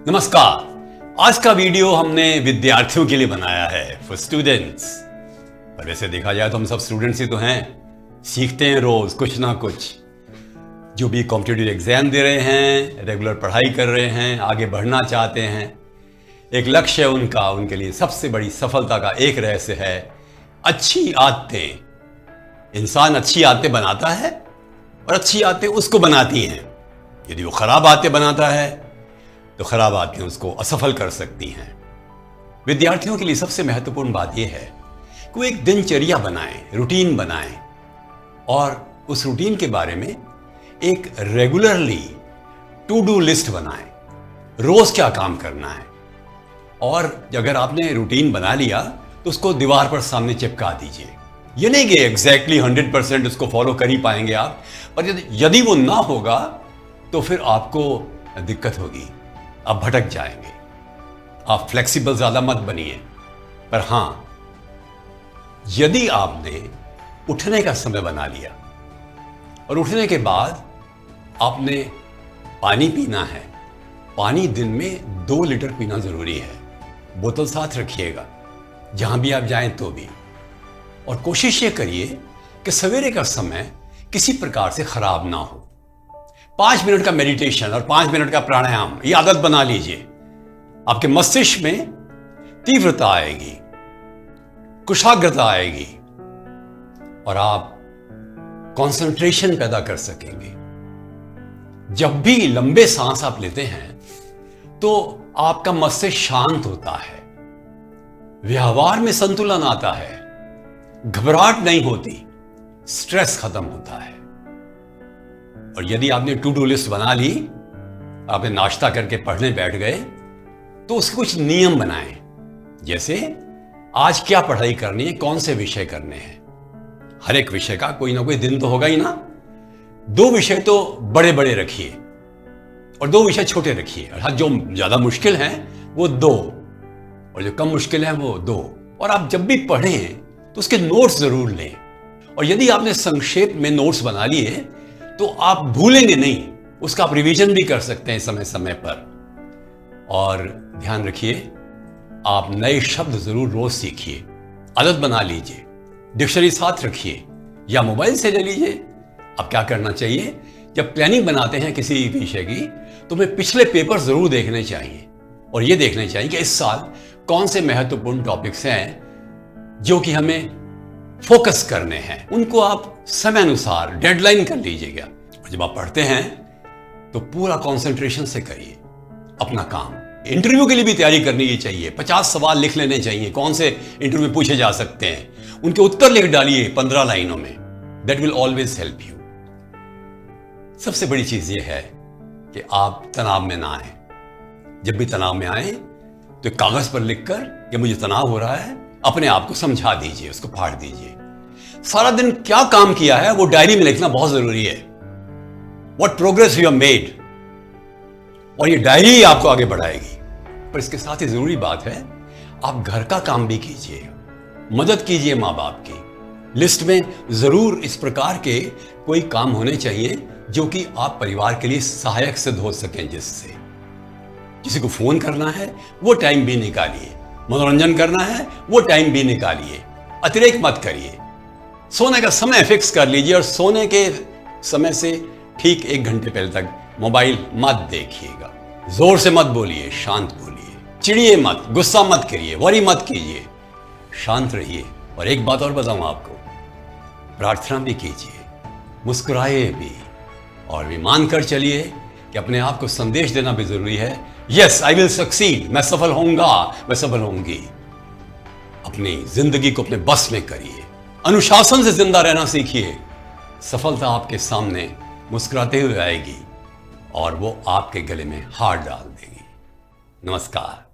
नमस्कार। आज का वीडियो हमने विद्यार्थियों के लिए बनाया है, फॉर स्टूडेंट्स। पर वैसे देखा जाए तो हम सब स्टूडेंट्स ही तो हैं, सीखते हैं रोज कुछ ना कुछ। जो भी कॉम्पिटिटिव एग्जाम दे रहे हैं, रेगुलर पढ़ाई कर रहे हैं, आगे बढ़ना चाहते हैं, एक लक्ष्य है उनका, उनके लिए सबसे बड़ी सफलता का एक रहस्य है अच्छी आदतें। इंसान अच्छी आदतें बनाता है और अच्छी आदतें उसको बनाती हैं। यदि वो खराब आदतें बनाता है तो खराब आदतें उसको असफल कर सकती हैं। विद्यार्थियों के लिए सबसे महत्वपूर्ण बात यह है कि वो एक दिनचर्या बनाएं, रूटीन बनाएं और उस रूटीन के बारे में एक रेगुलरली टू डू लिस्ट बनाएं। रोज क्या काम करना है, और अगर आपने रूटीन बना लिया तो उसको दीवार पर सामने चिपका दीजिए। ये नहीं कि एग्जैक्टली 100% उसको फॉलो कर ही पाएंगे आप, पर यदि वो ना होगा तो फिर आपको दिक्कत होगी, आप भटक जाएंगे। आप फ्लेक्सिबल ज्यादा मत बनिए। पर हां, यदि आपने उठने का समय बना लिया और उठने के बाद आपने पानी पीना है, पानी दिन में 2 लीटर पीना जरूरी है। बोतल साथ रखिएगा जहां भी आप जाएं तो भी। और कोशिश ये करिए कि सवेरे का समय किसी प्रकार से खराब ना हो। 5 मिनट का मेडिटेशन और 5 मिनट का प्राणायाम, ये आदत बना लीजिए। आपके मस्तिष्क में तीव्रता आएगी, कुशाग्रता आएगी और आप कंसंट्रेशन पैदा कर सकेंगे। जब भी लंबे सांस आप लेते हैं तो आपका मस्तिष्क शांत होता है, व्यवहार में संतुलन आता है, घबराहट नहीं होती, स्ट्रेस खत्म होता है। और यदि आपने टू डू लिस्ट बना ली, आपने नाश्ता करके पढ़ने बैठ गए, तो उसके कुछ नियम बनाएं। जैसे आज क्या पढ़ाई करनी है, कौन से विषय करने हैं। हर एक विषय का कोई ना कोई दिन तो होगा ही ना। 2 विषय तो बड़े बड़े रखिए और 2 विषय छोटे रखिए। अर्थात जो ज्यादा मुश्किल हैं वो 2 और जो कम मुश्किल है वो 2। और आप जब भी पढ़ें तो उसके नोट्स जरूर लें। और यदि आपने संक्षेप में नोट्स बना लिए तो आप भूलेंगे नहीं, उसका आप रिवीजन भी कर सकते हैं समय समय पर। और ध्यान रखिए, आप नए शब्द जरूर रोज सीखिए, आदत बना लीजिए। डिक्शनरी साथ रखिए या मोबाइल से ले लीजिए। अब क्या करना चाहिए, जब प्लानिंग बनाते हैं किसी विषय की तो हमें पिछले पेपर जरूर देखने चाहिए और यह देखने चाहिए कि इस साल कौन से महत्वपूर्ण टॉपिक्स हैं जो कि हमें फोकस करने हैं। उनको आप समय अनुसार डेडलाइन कर लीजिएगा। और जब आप पढ़ते हैं तो पूरा कंसंट्रेशन से करिए अपना काम। इंटरव्यू के लिए भी तैयारी करनी ही चाहिए। 50 सवाल लिख लेने चाहिए, कौन से इंटरव्यू में पूछे जा सकते हैं, उनके उत्तर लिख डालिए 15 लाइनों में। That will always help you. सबसे बड़ी चीज यह है कि आप तनाव में ना आए। जब भी तनाव में आए तो कागज पर लिखकर कि मुझे तनाव हो रहा है, अपने आप को समझा दीजिए, उसको फाड़ दीजिए। सारा दिन क्या काम किया है वो डायरी में लिखना बहुत जरूरी है। What progress you have made. और ये डायरी ही आपको आगे बढ़ाएगी। पर इसके साथ ही जरूरी बात है, आप घर का काम भी कीजिए, मदद कीजिए मां बाप की। लिस्ट में जरूर इस प्रकार के कोई काम होने चाहिए जो कि आप परिवार के लिए सहायक सिद्ध हो सकें। जिससे किसी को फोन करना है वो टाइम भी निकालिए, मनोरंजन करना है वो टाइम भी निकालिए। अतिरेक मत करिए। सोने का समय फिक्स कर लीजिए और सोने के समय से ठीक 1 घंटे पहले तक मोबाइल मत देखिएगा। जोर से मत बोलिए, शांत बोलिए। चिढ़िए मत, गुस्सा मत करिए, वरी मत कीजिए, शांत रहिए। और एक बात और बताऊं आपको, प्रार्थना भी कीजिए, मुस्कुराइए भी, और भी मानकर चलिए कि अपने आप को संदेश देना भी जरूरी है। यस, आई विल सक्सीड, मैं सफल होऊंगा, मैं सफल होऊंगी। अपनी जिंदगी को अपने बस में करिए, अनुशासन से जिंदा रहना सीखिए। सफलता आपके सामने मुस्कुराते हुए आएगी और वो आपके गले में हार डाल देगी। नमस्कार।